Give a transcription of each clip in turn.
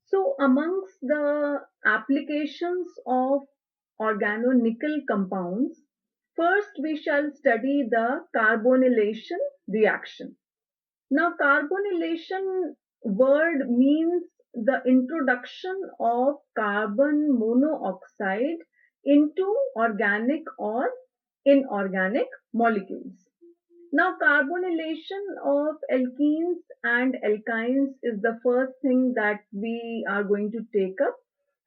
So, amongst the applications of organonickel compounds, first we shall study the carbonylation reaction. Now, carbonylation word means the introduction of carbon monoxide into organic or inorganic molecules. Now, carbonylation of alkenes and alkynes is the first thing that we are going to take up.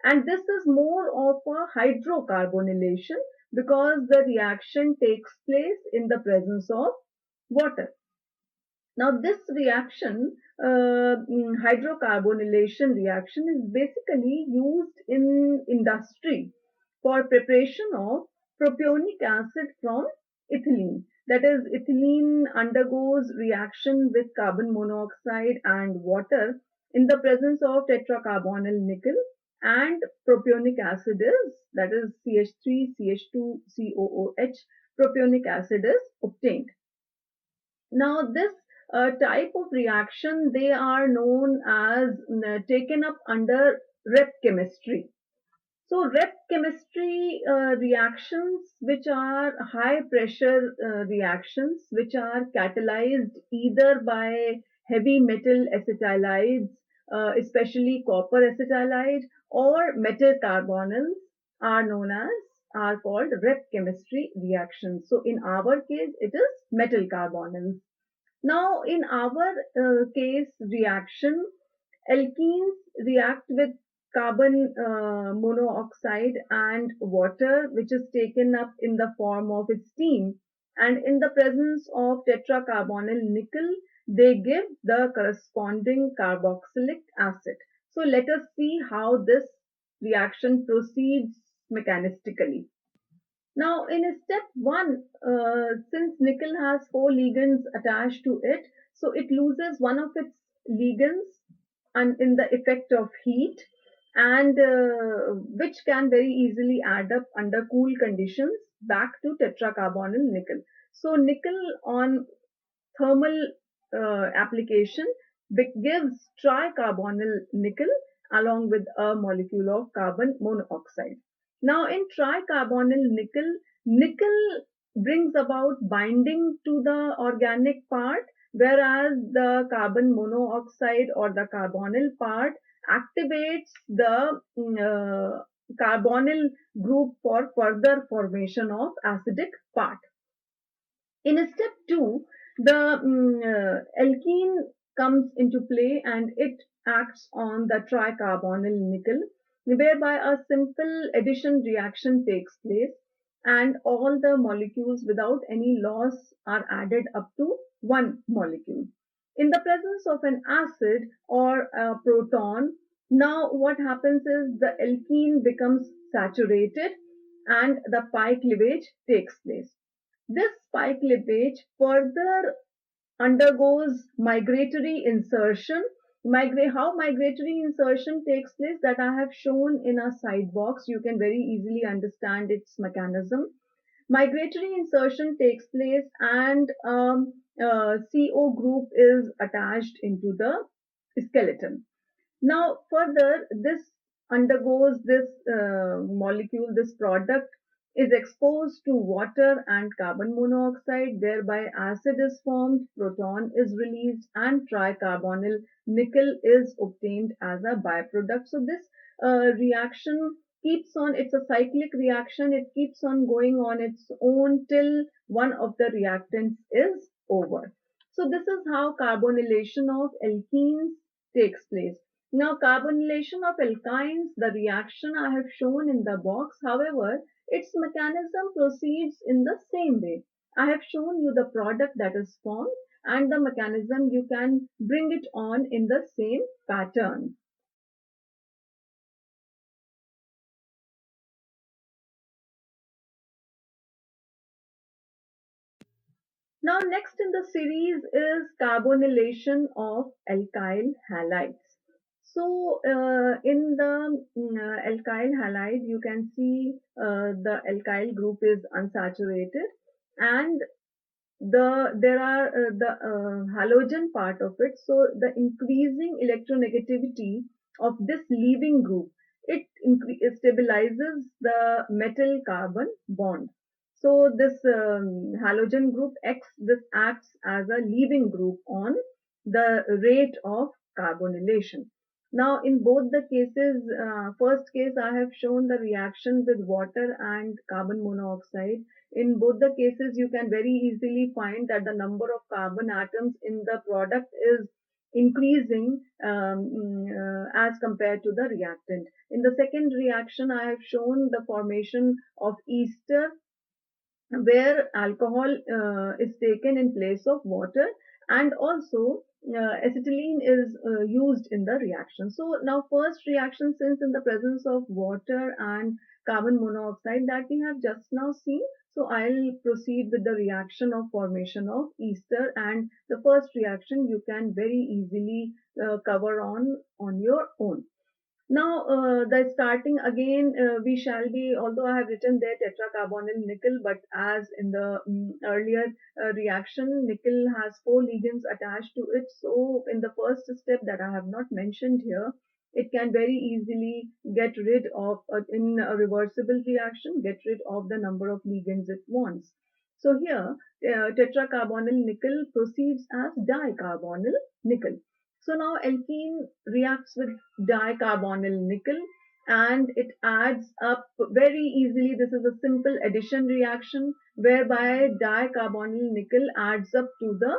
And this is more of a hydrocarbonylation because the reaction takes place in the presence of water. Now, this reaction, hydrocarbonylation reaction, is basically used in industry for preparation of propionic acid from ethylene. That is, ethylene undergoes reaction with carbon monoxide and water in the presence of tetracarbonyl nickel, and propionic acid is, that is, CH3, CH2, COOH, propionic acid is obtained. Now, this type of reaction, they are known as taken up under rep chemistry. So, rep chemistry reactions, which are high pressure reactions, which are catalyzed either by heavy metal acetylides, especially copper acetylide, or metal carbonyls, are known as, are called rep chemistry reactions. So, in our case, it is metal carbonyls. Now, in our case reaction, alkenes react with carbon monoxide and water, which is taken up in the form of steam. And in the presence of tetracarbonyl nickel, they give the corresponding carboxylic acid. So let us see how this reaction proceeds mechanistically. Now, in step one, since nickel has four ligands attached to it, so it loses one of its ligands and in the effect of heat, and which can very easily add up under cool conditions back to tetracarbonyl nickel. So, nickel on thermal application gives tricarbonyl nickel along with a molecule of carbon monoxide. Now, in tricarbonyl nickel, nickel brings about binding to the organic part, whereas the carbon monoxide or the carbonyl part activates the carbonyl group for further formation of acidic part. In step two, the alkene comes into play and it acts on the tricarbonyl nickel, whereby a simple addition reaction takes place and all the molecules without any loss are added up to one molecule. In the presence of an acid or a proton, now what happens is the alkene becomes saturated and the pi cleavage takes place. This pi cleavage further undergoes migratory insertion. How migratory insertion takes place, that I have shown in a side box. You can very easily understand its mechanism. Migratory insertion takes place and CO group is attached into the skeleton. Now, further, this undergoes this molecule, this product is exposed to water and carbon monoxide, whereby acid is formed, proton is released, and tricarbonyl nickel is obtained as a byproduct. So, this reaction keeps on, it's a cyclic reaction, it keeps on going on its own till one of the reactants is over. So, this is how carbonylation of alkenes takes place. Now, carbonylation of alkynes, the reaction I have shown in the box, however, its mechanism proceeds in the same way. I have shown you the product that is formed and the mechanism, you can bring it on in the same pattern. Now, next in the series is carbonylation of alkyl halides. So, in the alkyl halide, you can see the alkyl group is unsaturated, and there are the halogen part of it. So, the increasing electronegativity of this leaving group, it stabilizes the metal carbon bond. So this halogen group X, this acts as a leaving group on the rate of carbonylation. Now, in both the cases, first case I have shown the reaction with water and carbon monoxide. In both the cases, you can very easily find that the number of carbon atoms in the product is increasing as compared to the reactant. In the second reaction, I have shown the formation of ester where alcohol is taken in place of water, and also acetylene is used in the reaction. So now first reaction, since in the presence of water and carbon monoxide that we have just now seen, so I'll proceed with the reaction of formation of ester, and the first reaction you can very easily cover on your own. Now, the starting again, we shall be, although I have written there tetracarbonyl nickel, but as in the earlier reaction, nickel has four ligands attached to it. So, in the first step that I have not mentioned here, it can very easily get rid of, in a reversible reaction, get rid of the number of ligands it wants. So, here, tetracarbonyl nickel proceeds as dicarbonyl nickel. So now alkene reacts with dicarbonyl nickel and it adds up very easily. This is a simple addition reaction whereby dicarbonyl nickel adds up to the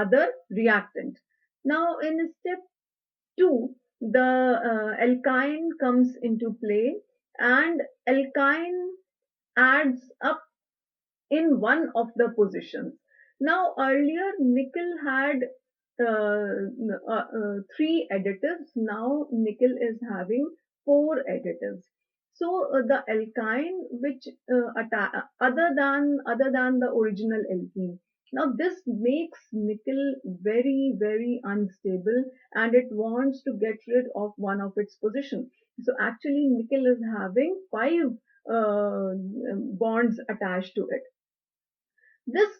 other reactant. Now in step 2, the alkyne comes into play and alkyne adds up in one of the positions. Now, earlier nickel had three additives. Now, nickel is having four additives. So, the alkyne, which other than the original alkene. Now, this makes nickel very, very unstable, and it wants to get rid of one of its position. So, actually, nickel is having five bonds attached to it. This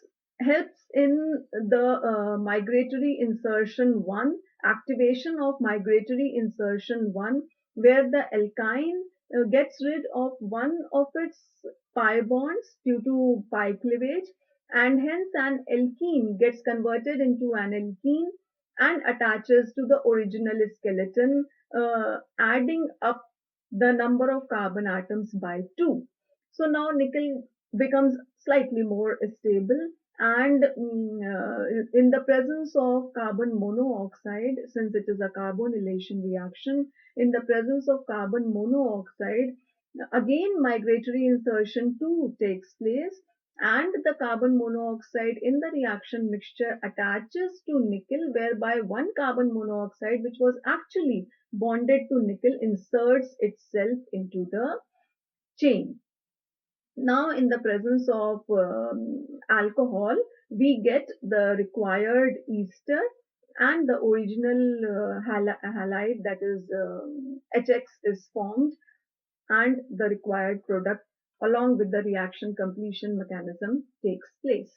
helps in the migratory insertion 1, activation of migratory insertion 1, where the alkyne gets rid of one of its pi bonds due to pi cleavage, and hence an alkene gets converted into an alkene and attaches to the original skeleton, adding up the number of carbon atoms by 2. So now nickel becomes slightly more stable, and in the presence of carbon monoxide, since it is a carbonylation reaction, in the presence of carbon monoxide, again migratory insertion 2 takes place, and the carbon monoxide in the reaction mixture attaches to nickel, whereby one carbon monoxide which was actually bonded to nickel inserts itself into the chain. Now, in the presence of alcohol, we get the required ester and the original halide, that is HX, is formed, and the required product along with the reaction completion mechanism takes place.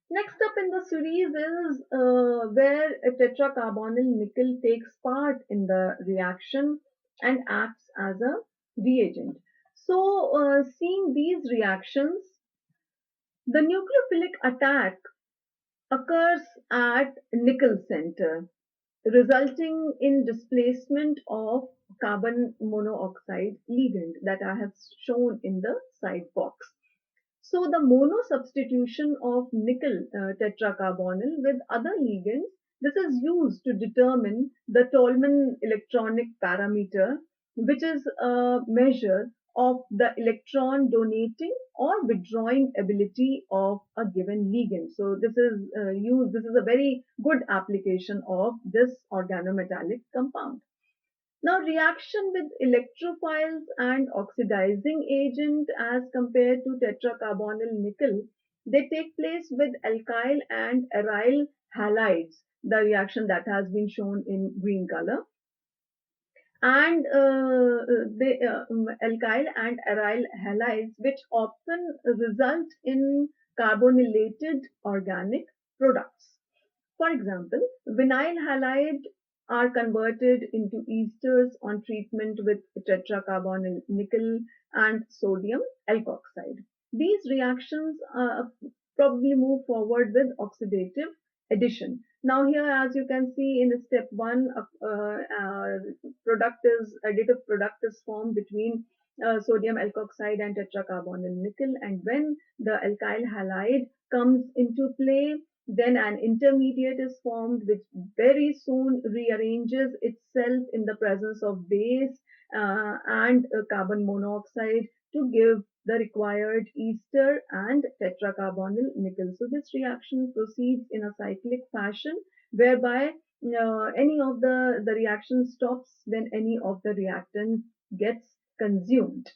Next up in the series is where a tetracarbonyl nickel takes part in the reaction and acts as a reagent. So, seeing these reactions, the nucleophilic attack occurs at nickel center, resulting in displacement of carbon monoxide ligand that I have shown in the side box. So the mono substitution of nickel tetracarbonyl with other ligands, this is used to determine the Tolman electronic parameter, which is a measure of the electron donating or withdrawing ability of a given ligand. So this is used. This is a very good application of this organometallic compound. Now, reaction with electrophiles and oxidizing agent as compared to tetracarbonyl nickel, they take place with alkyl and aryl halides, the reaction that has been shown in green color. And the alkyl and aryl halides, which often result in carbonylated organic products. For example, vinyl halide are converted into esters on treatment with tetracarbonyl nickel and sodium alkoxide. These reactions probably move forward with oxidative addition. Now here, as you can see in step one, additive product is formed between sodium alkoxide and tetracarbonyl nickel, and when the alkyl halide comes into play, then an intermediate is formed which very soon rearranges itself in the presence of base and carbon monoxide to give the required ester and tetracarbonyl nickel. So this reaction proceeds in a cyclic fashion whereby any of the reaction stops when any of the reactant gets consumed.